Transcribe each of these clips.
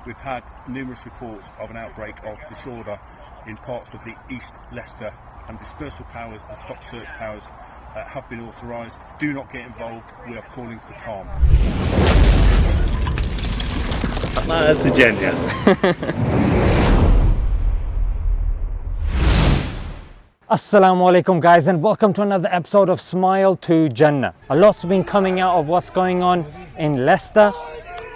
we've had numerous reports of an outbreak of disorder in parts of the East Leicester, and dispersal powers and stop search powers have been authorised. Do not get involved. We are calling for calm. Assalamu alaikum guys, and welcome to another episode of Smile to Jannah. A lot's been coming out of what's going on in Leicester,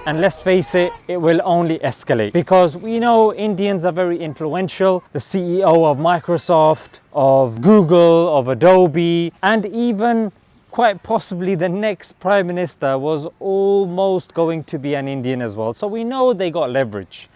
and let's face it, it will only escalate because we know Indians are very influential. The CEO of Microsoft, of Google, of Adobe, and even quite possibly the next Prime Minister was almost going to be an Indian as well. So we know they got leverage.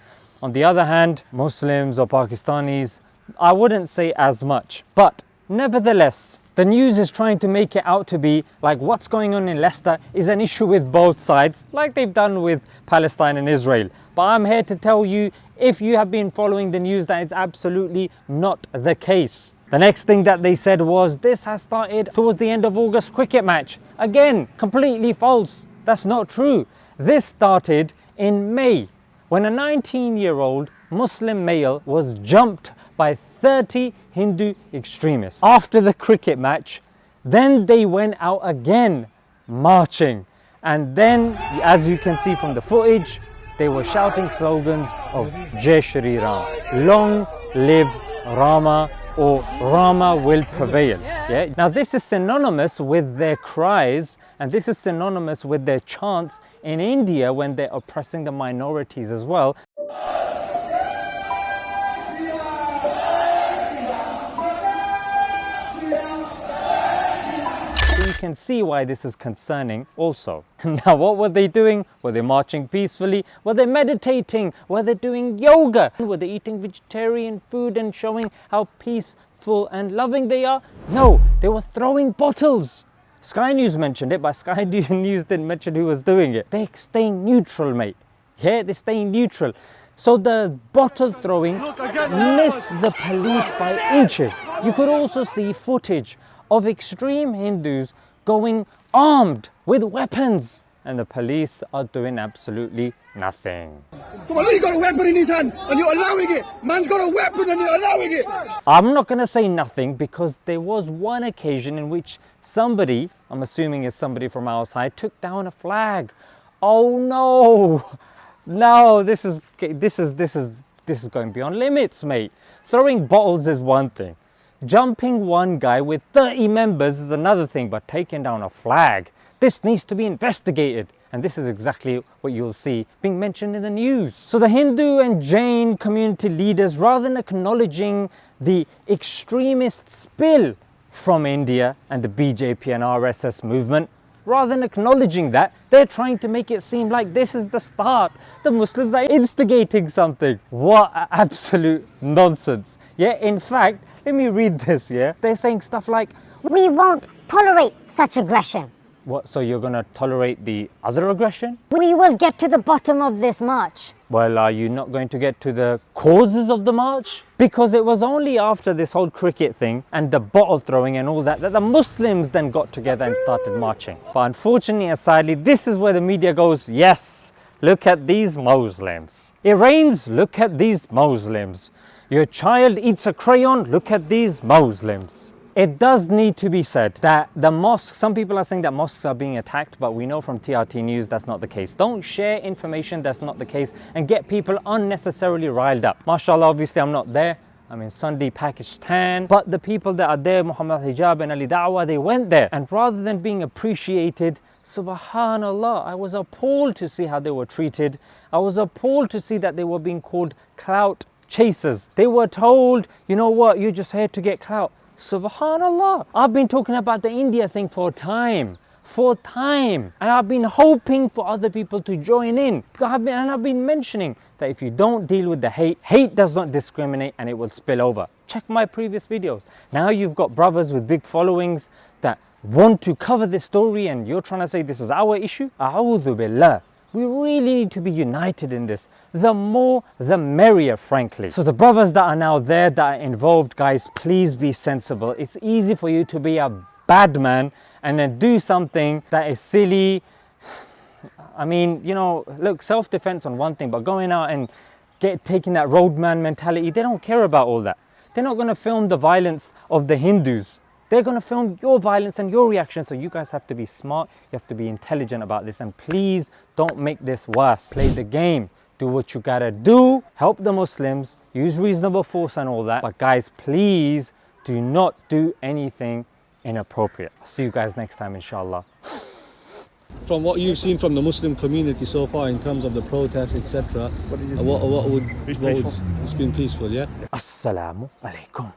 On the other hand, Muslims or Pakistanis, I wouldn't say as much, but nevertheless, the news is trying to make it out to be like what's going on in Leicester is an issue with both sides, like they've done with Palestine and Israel. But I'm here to tell you, if you have been following the news, that is absolutely not the case. The next thing that they said was this has started towards the end of August cricket match. Again, completely false. That's not true. This started in May when a 19-year-old Muslim male was jumped by 30 Hindu extremists. After the cricket match, then they went out again marching, and then as you can see from the footage, they were shouting slogans of Jai Shri Ram, long live Rama, or Rama will prevail. Yeah? Now this is synonymous with their cries, and this is synonymous with their chants in India when they're oppressing the minorities as well. You can see why this is concerning also. Now what were they doing? Were they marching peacefully? Were they meditating? Were they doing yoga? Were they eating vegetarian food and showing how peaceful and loving they are? No, they were throwing bottles. Sky News mentioned it, but Sky News didn't mention who was doing it. They're staying neutral, mate. Yeah, they're staying neutral. So the bottle throwing missed the police by inches. You could also see footage of extreme Hindus going armed with weapons, and the police are doing absolutely nothing. Come on, look, you got a weapon in his hand and you're allowing it. Man's got a weapon and you're allowing it. I'm not going to say nothing because there was one occasion in which somebody, I'm assuming it's somebody from our side, took down a flag. Oh no, no, this is going beyond limits, mate. Throwing bottles is one thing. Jumping one guy with 30 members is another thing, but taking down a flag, this needs to be investigated. And this is exactly what you'll see being mentioned in the news. So the Hindu and Jain community leaders, rather than acknowledging the extremist spill from India and the BJP and RSS movement, rather than acknowledging that, they're trying to make it seem like this is the start. The Muslims are instigating something. What absolute nonsense. Yeah, in fact, let me read this, yeah? They're saying stuff like, we won't tolerate such aggression. what, so you're going to tolerate the other aggression? We will get to the bottom of this march. Well, are you not going to get to the causes of the march? Because it was only after this whole cricket thing and the bottle throwing and all that that the Muslims then got together and started marching. But unfortunately and sadly, this is where the media goes, yes, look at these Muslims. It rains, look at these Muslims. Your child eats a crayon, look at these Muslims. It does need to be said that the mosques, some people are saying that mosques are being attacked, but we know from TRT News that's not the case. Don't share information that's not the case and get people unnecessarily riled up. MashaAllah, obviously I'm not there. I'm in Sunday, Pakistan. But the people that are there, Muhammad Hijab and Ali Da'wah, they went there. And rather than being appreciated, subhanallah, I was appalled to see how they were treated. I was appalled to see that they were being called clout chasers. They were told, you know what, you're just here to get clout. Subhanallah, I've been talking about the India thing for time, and I've been hoping for other people to join in. I've been mentioning that if you don't deal with the hate does not discriminate and it will spill over. Check my previous videos. Now you've got brothers with big followings that want to cover this story and you're trying to say this is our issue. A'udhu billah. We really need to be united in this. The more, the merrier, frankly. So the brothers that are now there, that are involved, guys, please be sensible. It's easy for you to be a bad man and then do something that is silly. I mean, you know, look, self-defense on one thing, but going out and taking that roadman mentality, they don't care about all that. They're not going to film the violence of the Hindus. They're going to film your violence and your reaction. So you guys have to be smart. You have to be intelligent about this. And please don't make this worse. Play the game. Do what you gotta do. Help the Muslims. Use reasonable force and all that. But guys, please do not do anything inappropriate. I'll see you guys next time, inshallah. From what you've seen from the Muslim community so far in terms of the protests, etc., what would it's been peaceful, yeah? Assalamu alaikum.